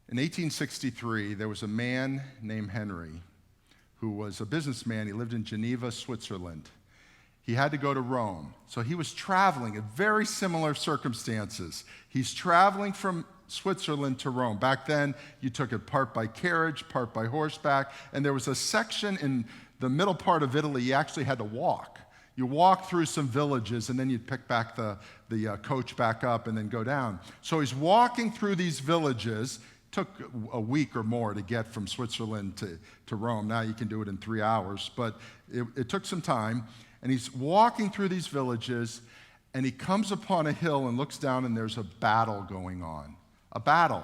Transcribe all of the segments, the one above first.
In 1863, there was a man named Henry who was a businessman. He lived in Geneva, Switzerland. He had to go to Rome. So he was traveling in very similar circumstances. He's traveling from Switzerland to Rome. Back then, you took it part by carriage, part by horseback, and there was a section in the middle part of Italy you actually had to walk. You walk through some villages, and then you'd pick back the coach back up and then go down. So he's walking through these villages. Took a week or more to get from Switzerland to Rome. Now you can do it in 3 hours, but it took some time. And he's walking through these villages, and he comes upon a hill and looks down, and there's a battle going on. A battle.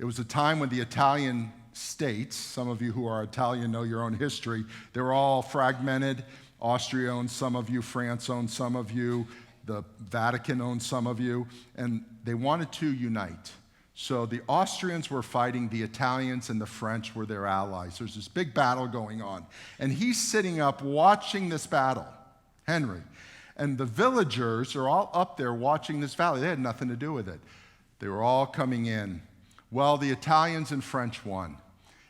It was a time when the Italian states, some of you who are Italian know your own history, they were all fragmented. Austria owned some of you, France owned some of you, the Vatican owned some of you, and they wanted to unite. So the Austrians were fighting the Italians, and the French were their allies. There's this big battle going on. And he's sitting up watching this battle, Henry. And the villagers are all up there watching this valley. They had nothing to do with it. They were all coming in. Well, the Italians and French won.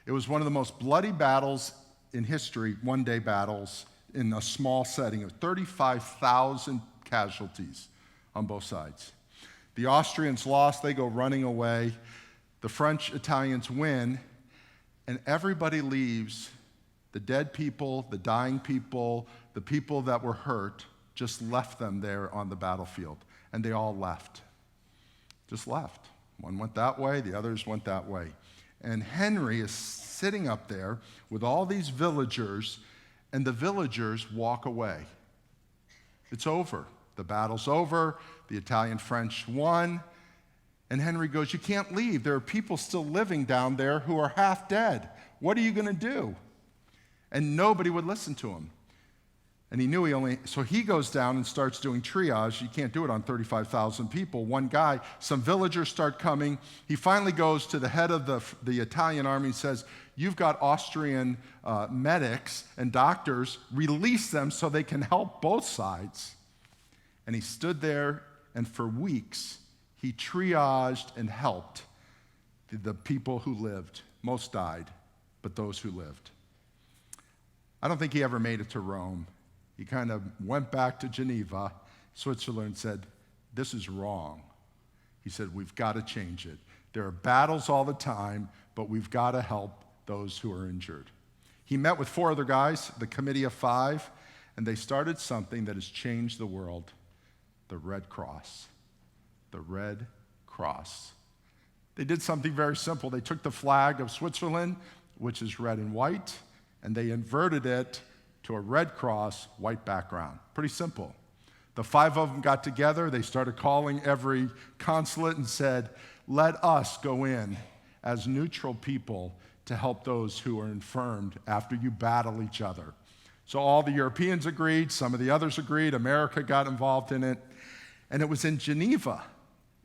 It was one of the most bloody battles in history, one-day battles in a small setting of 35,000 casualties on both sides. The Austrians lost, they go running away. The French, Italians win, and everybody leaves. The dead people, the dying people, the people that were hurt, just left them there on the battlefield. And they all left. Just left. One went that way, the others went that way. And Henry is sitting up there with all these villagers, and the villagers walk away. It's over. The battle's over. The Italian-French won. And Henry goes, you can't leave. There are people still living down there who are half dead. What are you going to do? And nobody would listen to him. And he knew so he goes down and starts doing triage. You can't do it on 35,000 people. One guy, some villagers start coming. He finally goes to the head of the Italian army and says, you've got Austrian medics and doctors, release them so they can help both sides. And he stood there, and for weeks, he triaged and helped the people who lived. Most died, but those who lived. I don't think he ever made it to Rome. He kind of went back to Geneva, Switzerland, and said, this is wrong. He said, we've got to change it. There are battles all the time, but we've got to help those who are injured. He met with 4 other guys, the Committee of 5, and they started something that has changed the world. The Red Cross. The Red Cross. They did something very simple. They took the flag of Switzerland, which is red and white, and they inverted it to a red cross, white background. Pretty simple. The 5 of them got together. They started calling every consulate and said, let us go in as neutral people to help those who are infirmed after you battle each other. So all the Europeans agreed, some of the others agreed, America got involved in it. And it was in Geneva.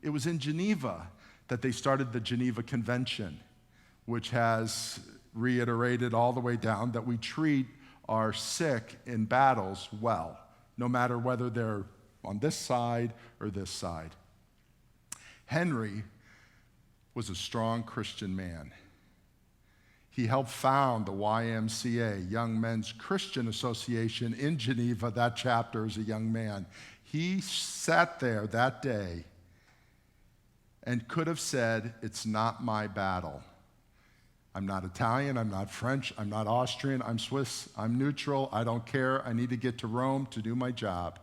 It was in Geneva that they started the Geneva Convention, which has reiterated all the way down that we treat our sick in battles well, no matter whether they're on this side or this side. Henry was a strong Christian man. He helped found the YMCA, Young Men's Christian Association, in Geneva, that chapter as a young man. He sat there that day and could have said, it's not my battle. I'm not Italian, I'm not French, I'm not Austrian, I'm Swiss, I'm neutral, I don't care, I need to get to Rome to do my job.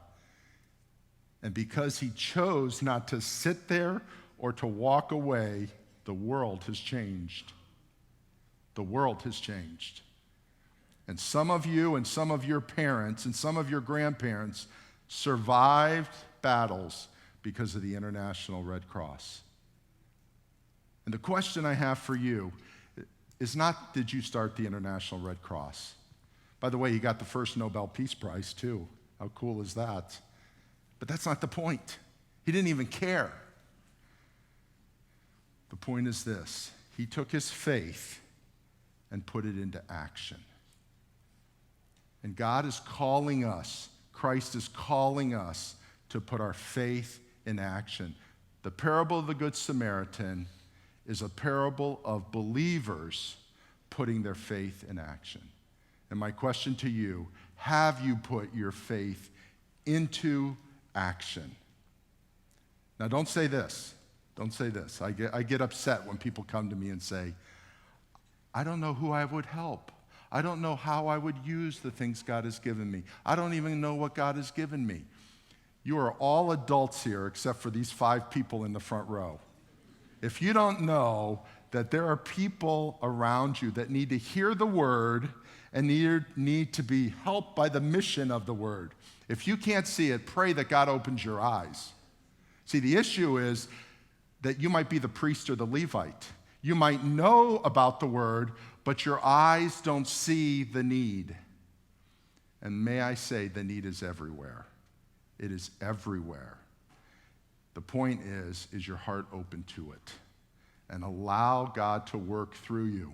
And because he chose not to sit there or to walk away, the world has changed. The world has changed. And some of you and some of your parents and some of your grandparents survived battles because of the International Red Cross. And the question I have for you is not, did you start the International Red Cross? By the way, you got the first Nobel Peace Prize too. How cool is that? But that's not the point. He didn't even care. The point is this: he took his faith and put it into action. And God is calling us, Christ is calling us to put our faith in action. The parable of the Good Samaritan is a parable of believers putting their faith in action. And my question to you, have you put your faith into action? Now, don't say this. Don't say this. I get upset when people come to me and say, I don't know who I would help. I don't know how I would use the things God has given me. I don't even know what God has given me. You are all adults here except for these 5 people in the front row. If you don't know that there are people around you that need to hear the word and need to be helped by the mission of the word, if you can't see it, pray that God opens your eyes. See, the issue is that you might be the priest or the Levite. You might know about the word, but your eyes don't see the need. And may I say, the need is everywhere. It is everywhere. The point is your heart open to it? And allow God to work through you.